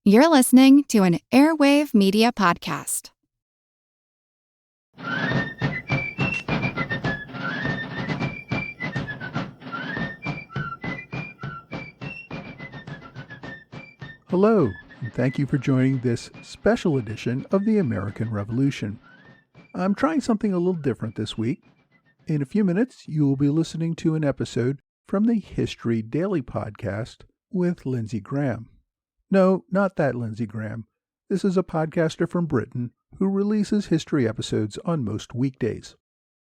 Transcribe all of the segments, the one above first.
You're listening to an Airwave Media Podcast. Hello, and thank you for joining this special edition of the American Revolution. I'm trying something a little different this week. In a few minutes, you will be listening to an episode from the History Daily podcast with Lindsey Graham. No, not that Lindsey Graham. This is a podcaster from Britain who releases history episodes on most weekdays.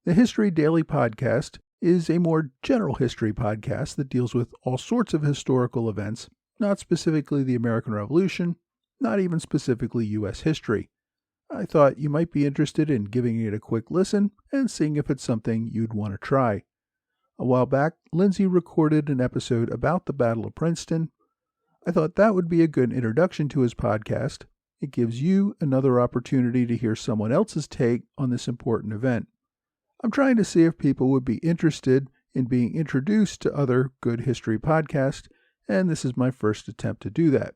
The History Daily podcast is a more general history podcast that deals with all sorts of historical events, not specifically the American Revolution, not even specifically U.S. history. I thought you might be interested in giving it a quick listen and seeing if it's something you'd want to try. A while back, Lindsey recorded an episode about the Battle of Princeton. I thought that would be a good introduction to his podcast. It gives you another opportunity to hear someone else's take on this important event. I'm trying to see if people would be interested in being introduced to other good history podcasts, and this is my first attempt to do that.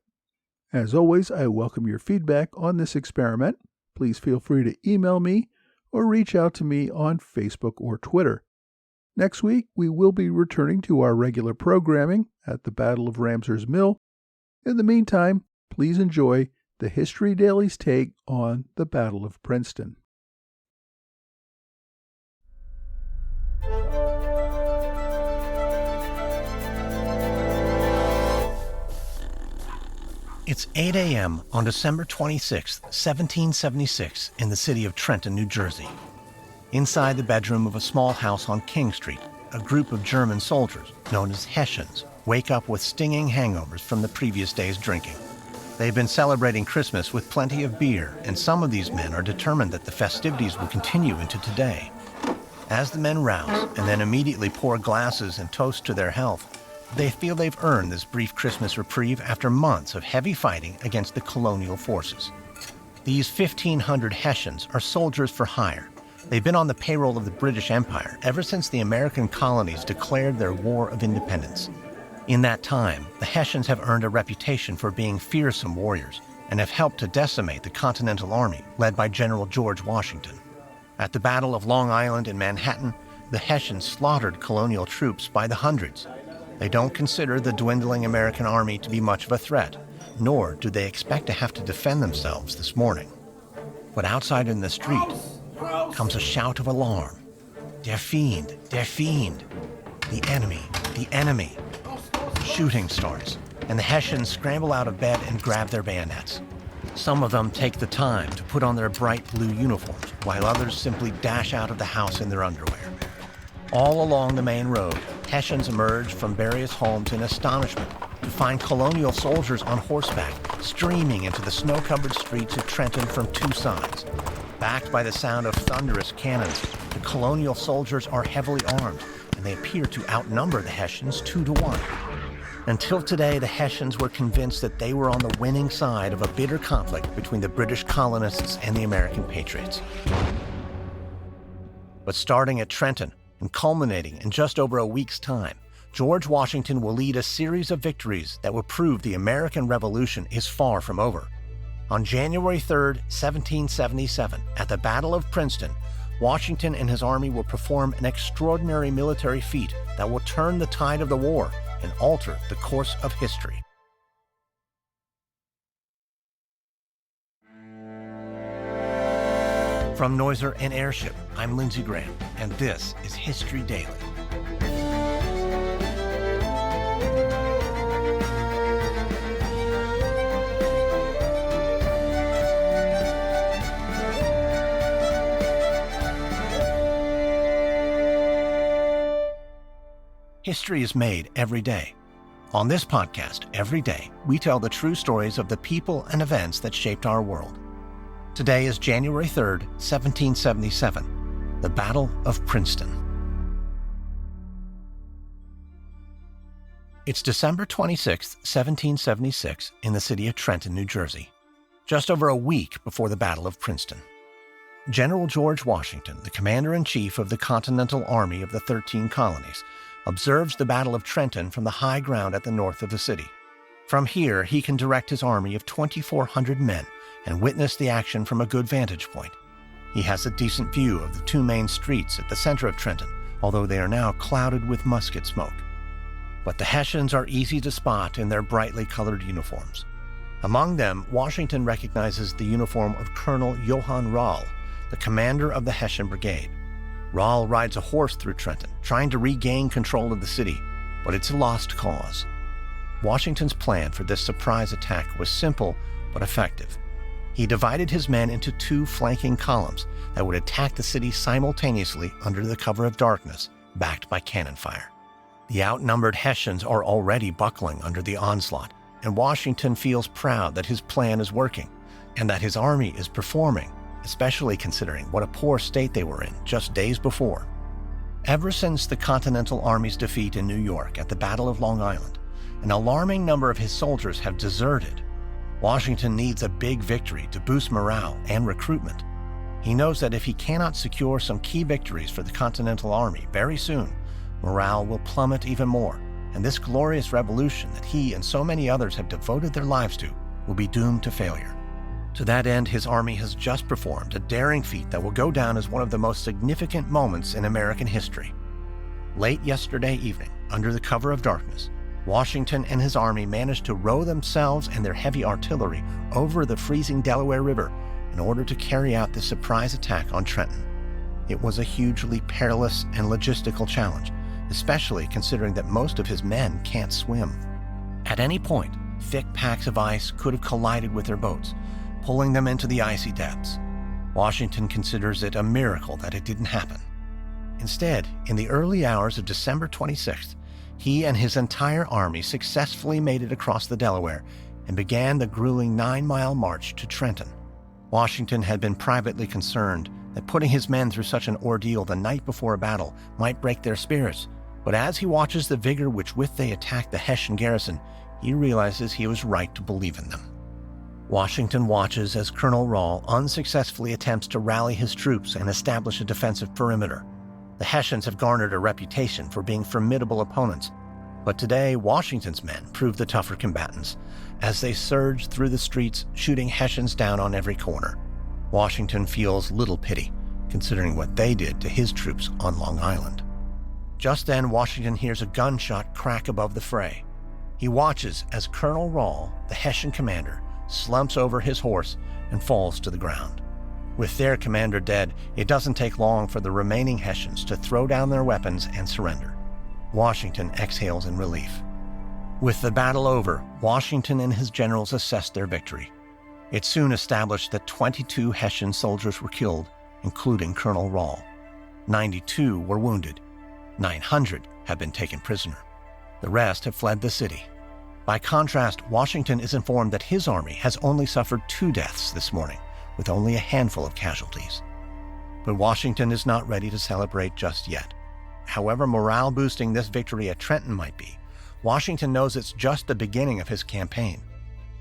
As always, I welcome your feedback on this experiment. Please feel free to email me or reach out to me on Facebook or Twitter. Next week, we will be returning to our regular programming at the Battle of Ramsar's Mill. In the meantime, please enjoy the History Daily's take on the Battle of Princeton. It's 8 a.m. on December 26, 1776, in the city of Trenton, New Jersey. Inside the bedroom of a small house on King Street, a group of German soldiers, known as Hessians, wake up with stinging hangovers from the previous day's drinking. They've been celebrating Christmas with plenty of beer, and some of these men are determined that the festivities will continue into today. As the men rouse and then immediately pour glasses and toast to their health, they feel they've earned this brief Christmas reprieve after months of heavy fighting against the colonial forces. These 1,500 Hessians are soldiers for hire. They've been on the payroll of the British Empire ever since the American colonies declared their War of Independence. In that time, the Hessians have earned a reputation for being fearsome warriors and have helped to decimate the Continental Army led by General George Washington. At the Battle of Long Island and Manhattan, the Hessians slaughtered colonial troops by the hundreds. They don't consider the dwindling American army to be much of a threat, nor do they expect to have to defend themselves this morning. But outside in the street comes a shout of alarm. Der Fiend, der Fiend. The enemy, the enemy. Shooting starts, and the Hessians scramble out of bed and grab their bayonets. Some of them take the time to put on their bright blue uniforms, while others simply dash out of the house in their underwear. All along the main road, Hessians emerge from various homes in astonishment to find colonial soldiers on horseback streaming into the snow-covered streets of Trenton from two sides. Backed by the sound of thunderous cannons, the colonial soldiers are heavily armed, and they appear to outnumber the Hessians 2-1. Until today, the Hessians were convinced that they were on the winning side of a bitter conflict between the British colonists and the American patriots. But starting at Trenton, and culminating in just over a week's time, George Washington will lead a series of victories that will prove the American Revolution is far from over. On January 3, 1777, at the Battle of Princeton, Washington and his army will perform an extraordinary military feat that will turn the tide of the war and alter the course of history. From Noiser and Airship, I'm Lindsey Graham, and this is History Daily. History is made every day. On this podcast, every day, we tell the true stories of the people and events that shaped our world. Today is January 3rd, 1777, the Battle of Princeton. It's December 26, 1776, in the city of Trenton, New Jersey, just over a week before the Battle of Princeton. General George Washington, the commander-in-chief of the Continental Army of the 13 colonies, observes the Battle of Trenton from the high ground at the north of the city. From here, he can direct his army of 2,400 men and witness the action from a good vantage point. He has a decent view of the two main streets at the center of Trenton, although they are now clouded with musket smoke. But the Hessians are easy to spot in their brightly colored uniforms. Among them, Washington recognizes the uniform of Colonel Johann Rall, the commander of the Hessian Brigade. Rall rides a horse through Trenton, trying to regain control of the city, but it's a lost cause. Washington's plan for this surprise attack was simple but effective. He divided his men into two flanking columns that would attack the city simultaneously under the cover of darkness, backed by cannon fire. The outnumbered Hessians are already buckling under the onslaught, and Washington feels proud that his plan is working and that his army is performing, especially considering what a poor state they were in just days before. Ever since the Continental Army's defeat in New York at the Battle of Long Island, an alarming number of his soldiers have deserted. Washington needs a big victory to boost morale and recruitment. He knows that if he cannot secure some key victories for the Continental Army very soon, morale will plummet even more, and this glorious revolution that he and so many others have devoted their lives to will be doomed to failure. To that end, his army has just performed a daring feat that will go down as one of the most significant moments in American history. Late yesterday evening, under the cover of darkness, Washington and his army managed to row themselves and their heavy artillery over the freezing Delaware River in order to carry out this surprise attack on Trenton. It was a hugely perilous and logistical challenge, especially considering that most of his men can't swim. At any point, thick packs of ice could have collided with their boats, pulling them into the icy depths. Washington considers it a miracle that it didn't happen. Instead, in the early hours of December 26th, he and his entire army successfully made it across the Delaware and began the grueling 9-mile march to Trenton. Washington had been privately concerned that putting his men through such an ordeal the night before a battle might break their spirits, but as he watches the vigor with which they attacked the Hessian garrison, he realizes he was right to believe in them. Washington watches as Colonel Rall unsuccessfully attempts to rally his troops and establish a defensive perimeter. The Hessians have garnered a reputation for being formidable opponents, but today Washington's men proved the tougher combatants as they surged through the streets, shooting Hessians down on every corner. Washington feels little pity, considering what they did to his troops on Long Island. Just then, Washington hears a gunshot crack above the fray. He watches as Colonel Rall, the Hessian commander, slumps over his horse and falls to the ground. With their commander dead, it doesn't take long for the remaining Hessians to throw down their weapons and surrender. Washington exhales in relief. With the battle over, Washington and his generals assessed their victory. It soon established that 22 Hessian soldiers were killed, including Colonel Rall. 92 were wounded. 900 have been taken prisoner. The rest have fled the city. By contrast, Washington is informed that his army has only suffered 2 deaths this morning, with only a handful of casualties. But Washington is not ready to celebrate just yet. However morale-boosting this victory at Trenton might be, Washington knows it's just the beginning of his campaign.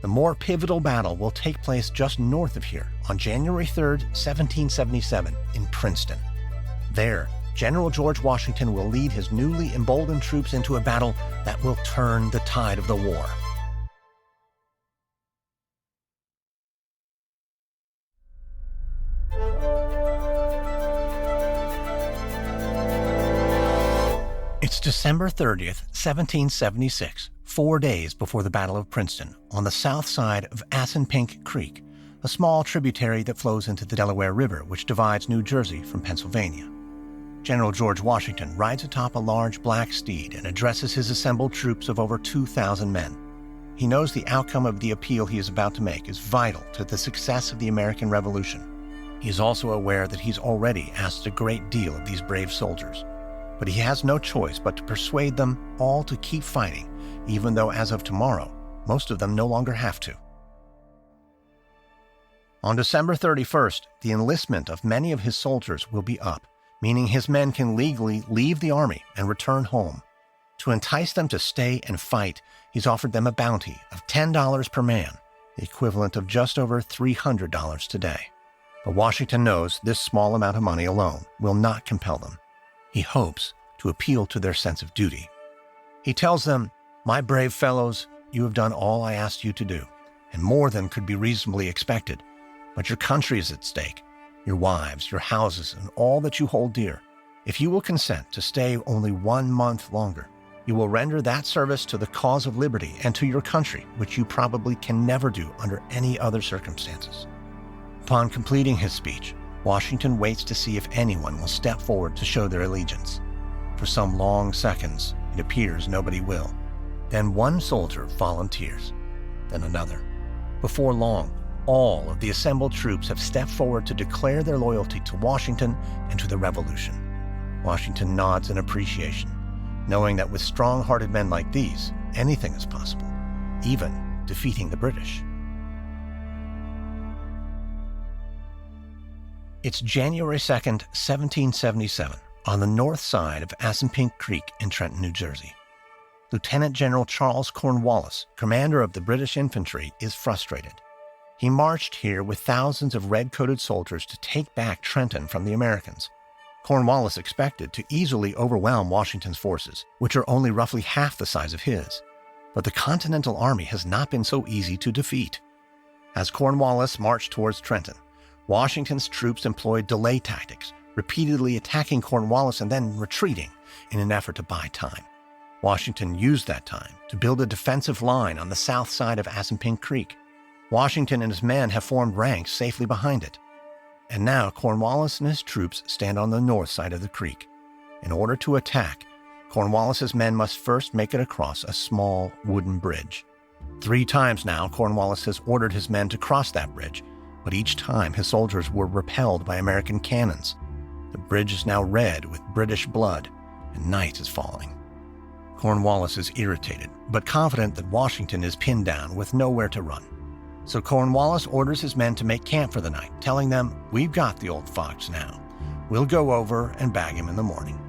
The more pivotal battle will take place just north of here on January 3rd, 1777, in Princeton. There, General George Washington will lead his newly emboldened troops into a battle that will turn the tide of the war. It's December 30th, 1776, 4 days before the Battle of Princeton, on the south side of Assunpink Creek, a small tributary that flows into the Delaware River, which divides New Jersey from Pennsylvania. General George Washington rides atop a large black steed and addresses his assembled troops of over 2,000 men. He knows the outcome of the appeal he is about to make is vital to the success of the American Revolution. He is also aware that he's already asked a great deal of these brave soldiers, but he has no choice but to persuade them all to keep fighting, even though as of tomorrow, most of them no longer have to. On December 31st, the enlistment of many of his soldiers will be up, meaning his men can legally leave the army and return home. To entice them to stay and fight, he's offered them a bounty of $10 per man, the equivalent of just over $300 today. But Washington knows this small amount of money alone will not compel them. He hopes to appeal to their sense of duty. He tells them, "My brave fellows, you have done all I asked you to do, and more than could be reasonably expected. But your country is at stake, your wives, your houses, and all that you hold dear. If you will consent to stay only 1 month longer, you will render that service to the cause of liberty and to your country, which you probably can never do under any other circumstances." Upon completing his speech, Washington waits to see if anyone will step forward to show their allegiance. For some long seconds, it appears nobody will. Then one soldier volunteers, then another. Before long, all of the assembled troops have stepped forward to declare their loyalty to Washington and to the Revolution. Washington nods in appreciation, knowing that with strong-hearted men like these, anything is possible, even defeating the British. It's January 2nd, 1777, on the north side of Assunpink Creek in Trenton, New Jersey. Lieutenant General Charles Cornwallis, commander of the British infantry, is frustrated. He marched here with thousands of red-coated soldiers to take back Trenton from the Americans. Cornwallis expected to easily overwhelm Washington's forces, which are only roughly half the size of his. But the Continental Army has not been so easy to defeat. As Cornwallis marched towards Trenton, Washington's troops employed delay tactics, repeatedly attacking Cornwallis and then retreating in an effort to buy time. Washington used that time to build a defensive line on the south side of Assunpink Creek. Washington and his men have formed ranks safely behind it. And now Cornwallis and his troops stand on the north side of the creek. In order to attack, Cornwallis's men must first make it across a small wooden bridge. 3 times now, Cornwallis has ordered his men to cross that bridge, but each time his soldiers were repelled by American cannons. The bridge is now red with British blood, and night is falling. Cornwallis is irritated, but confident that Washington is pinned down with nowhere to run. So Cornwallis orders his men to make camp for the night, telling them, "We've got the old fox now. We'll go over and bag him in the morning."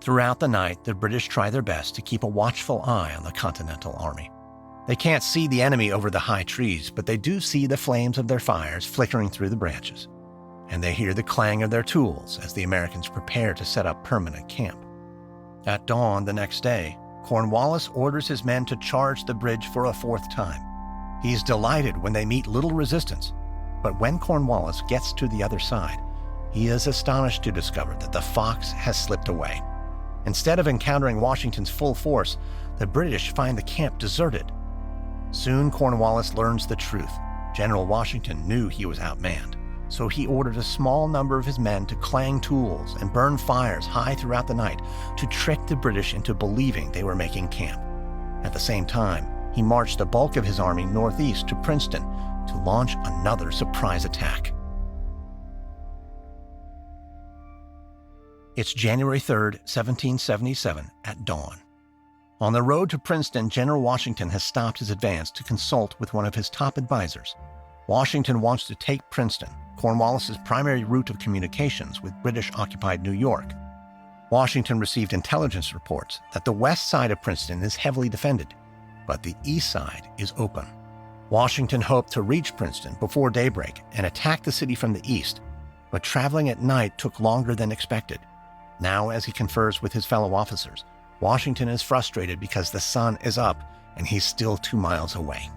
Throughout the night, the British try their best to keep a watchful eye on the Continental Army. They can't see the enemy over the high trees, but they do see the flames of their fires flickering through the branches. And they hear the clang of their tools as the Americans prepare to set up permanent camp. At dawn the next day, Cornwallis orders his men to charge the bridge for a 4th time. He's delighted when they meet little resistance, but when Cornwallis gets to the other side, he is astonished to discover that the fox has slipped away. Instead of encountering Washington's full force, the British find the camp deserted. Soon Cornwallis learns the truth. General Washington knew he was outmanned, so he ordered a small number of his men to clang tools and burn fires high throughout the night to trick the British into believing they were making camp. At the same time, he marched the bulk of his army northeast to Princeton to launch another surprise attack. It's January 3rd, 1777, at dawn. On the road to Princeton, General Washington has stopped his advance to consult with one of his top advisors. Washington wants to take Princeton, Cornwallis's primary route of communications with British-occupied New York. Washington received intelligence reports that the west side of Princeton is heavily defended, but the east side is open. Washington hoped to reach Princeton before daybreak and attack the city from the east, but traveling at night took longer than expected. Now, as he confers with his fellow officers, Washington is frustrated because the sun is up and he's still 2 miles away.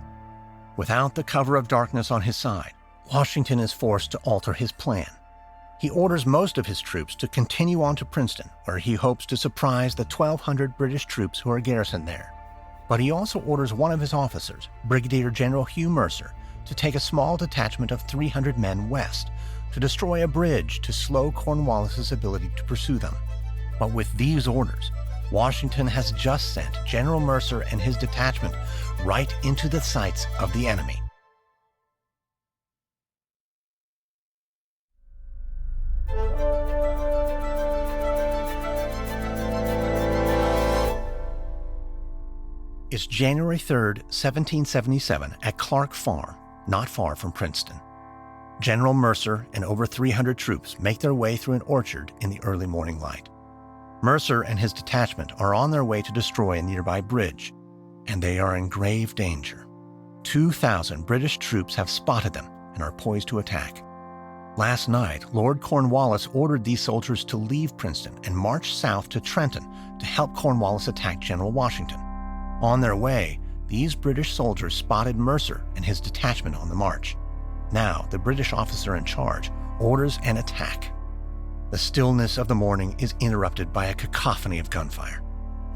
Without the cover of darkness on his side, Washington is forced to alter his plan. He orders most of his troops to continue on to Princeton, where he hopes to surprise the 1,200 British troops who are garrisoned there. But he also orders one of his officers, Brigadier General Hugh Mercer, to take a small detachment of 300 men west to destroy a bridge to slow Cornwallis's ability to pursue them. But with these orders, Washington has just sent General Mercer and his detachment right into the sights of the enemy. It's January 3rd, 1777, at Clark Farm, not far from Princeton. General Mercer and over 300 troops make their way through an orchard in the early morning light. Mercer and his detachment are on their way to destroy a nearby bridge, and they are in grave danger. 2,000 British troops have spotted them and are poised to attack. Last night, Lord Cornwallis ordered these soldiers to leave Princeton and march south to Trenton to help Cornwallis attack General Washington. On their way, these British soldiers spotted Mercer and his detachment on the march. Now, the British officer in charge orders an attack. The stillness of the morning is interrupted by a cacophony of gunfire.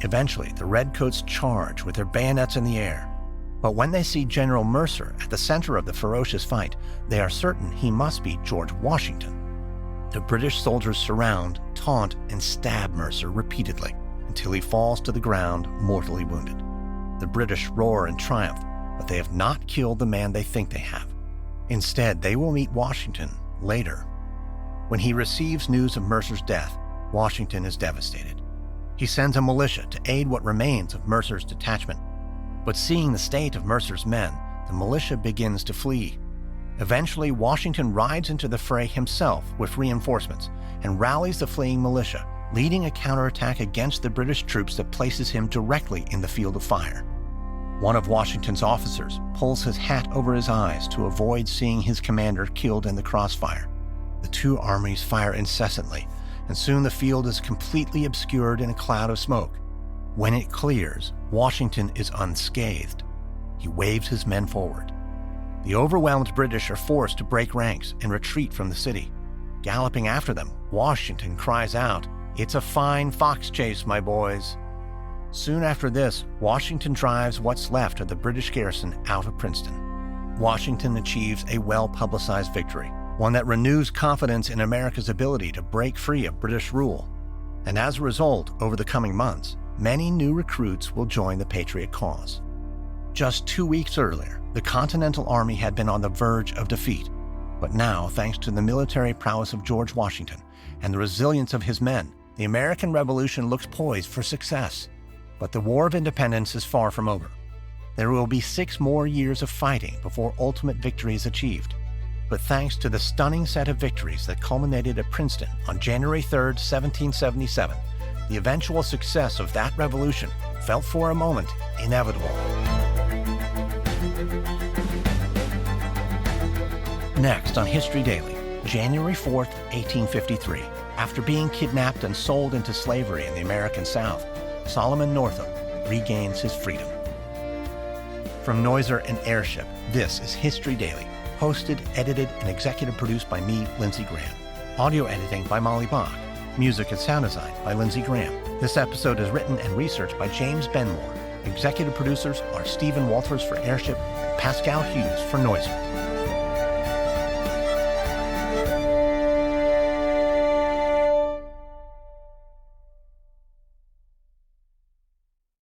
Eventually, the Redcoats charge with their bayonets in the air. But when they see General Mercer at the center of the ferocious fight, they are certain he must be George Washington. The British soldiers surround, taunt, and stab Mercer repeatedly until he falls to the ground mortally wounded. The British roar in triumph, but they have not killed the man they think they have. Instead, they will meet Washington later. When he receives news of Mercer's death, Washington is devastated. He sends a militia to aid what remains of Mercer's detachment. But seeing the state of Mercer's men, the militia begins to flee. Eventually, Washington rides into the fray himself with reinforcements and rallies the fleeing militia, leading a counterattack against the British troops that places him directly in the field of fire. One of Washington's officers pulls his hat over his eyes to avoid seeing his commander killed in the crossfire. The two armies fire incessantly, and soon the field is completely obscured in a cloud of smoke. When it clears, Washington is unscathed. He waves his men forward. The overwhelmed British are forced to break ranks and retreat from the city. Galloping after them, Washington cries out, "It's a fine fox chase, my boys." Soon after this, Washington drives what's left of the British garrison out of Princeton. Washington achieves a well-publicized victory, one that renews confidence in America's ability to break free of British rule. And as a result, over the coming months, many new recruits will join the Patriot cause. Just 2 weeks earlier, the Continental Army had been on the verge of defeat. But now, thanks to the military prowess of George Washington and the resilience of his men, the American Revolution looks poised for success. But the War of Independence is far from over. There will be 6 more years of fighting before ultimate victory is achieved. But thanks to the stunning set of victories that culminated at Princeton on January 3, 1777, the eventual success of that revolution felt for a moment inevitable. Next on History Daily, January 4, 1853, after being kidnapped and sold into slavery in the American South, Solomon Northup regains his freedom. From Noiser and Airship, this is History Daily, hosted, edited, and executive produced by me, Lindsey Graham. Audio editing by Molly Bach. Music and sound design by Lindsey Graham. This episode is written and researched by James Benmore. Executive producers are Stephen Walters for Airship and Pascal Hughes for Noiser.